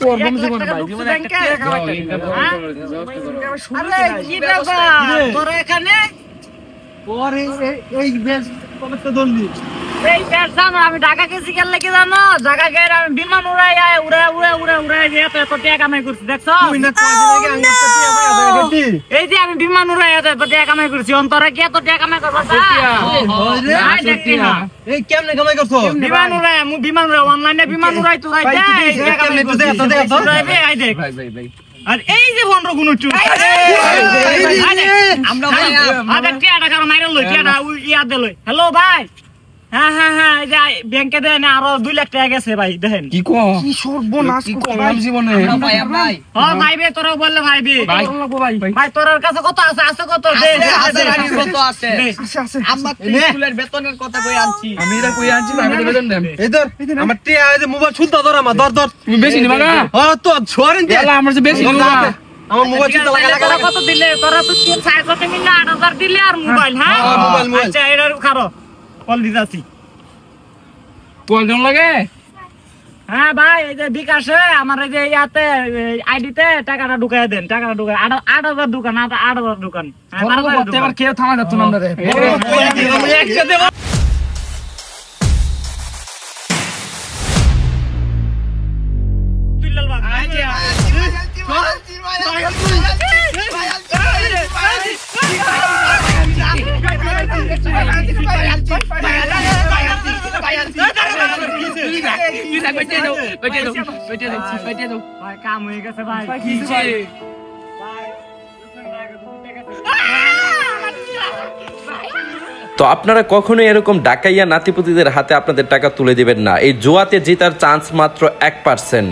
Problem জীবনে ভাই জীবনে একটা টাকা আরে কি ব্যাপার তোর এখানে পরে এই বেশ কবে তো দললি এই জানো আমি ঢাকা গেছি কেন লাগি জানো ঢাকা গিয়ে আমি বিমান উড়াই উড়াই এত টাকা কামাই করছি দেখছো তুই না কয়দিন আগে আঙ্গুর এই যে আমি বিমান উড়াই এত টাকা কামাই করছি অন্তরে কি এত টাকা কামাই করবা এই কেমনে কামাই করছো বিমান উড়াই আমি বিমান উড়াই অনলাইনে বিমান উড়াই তুই দেখ কেমনে তুই এত আই দেখ ভাই আর এই যে 15 গুণ চুল আমরা আগে টাকা মাইরা লই টাকা ইয়া দে লই হ্যালো ভাই হ্যাঁ এই যে ব্যাংকে দেন আরো 2 লাখ টাকা গেছে ভাই দেখেন কি সর্বনাশ করলাম জীবনে ভাই হ্যাঁ ভাই বে তোরা বললে ভাই ভাই তোর কাছে কত আছে কত দে আছে কত আছে আমরা স্কুলের বেতনের কথা কই আনছি আমি এটা কই আনছি ভাই বেতন দেন এই ধর আমার টিয়া এই যে মোবাইল ছুলতা ধর আমার ধর তুমি বেশি নিবা না হ্যাঁ তো ছড়েন দে আমরা যে বেশি নিবা আমার মোবাইল ছুলতা লাগা কত দিলে তোরা তো 600 মিলে 8000 দিলে আর মোবাইল হ্যাঁ মোবাইল আচ্ছা এটার খারো কল দিতাছি কল জন লাগে হ্যাঁ ভাই এই যে বিকাশে আমার এই যে ইয়াতে আইডিতে টাকাটা ঢুকায় দেন টাকাটা ঢুকায় 8000 দোকান 8000 দোকান এবার কেউ থামা যাচ্ছে না আমরা রে একসাথে তুইলাল বাবা কাম হয়ে গেছে ভাই তো আপনারা কখনোই এরকম ডাকাইয়া নাতিপুতিদের হাতে আপনাদের টাকা তুলে দিবেন না। এই জুয়াতে জেতার চান্স মাত্র 1%।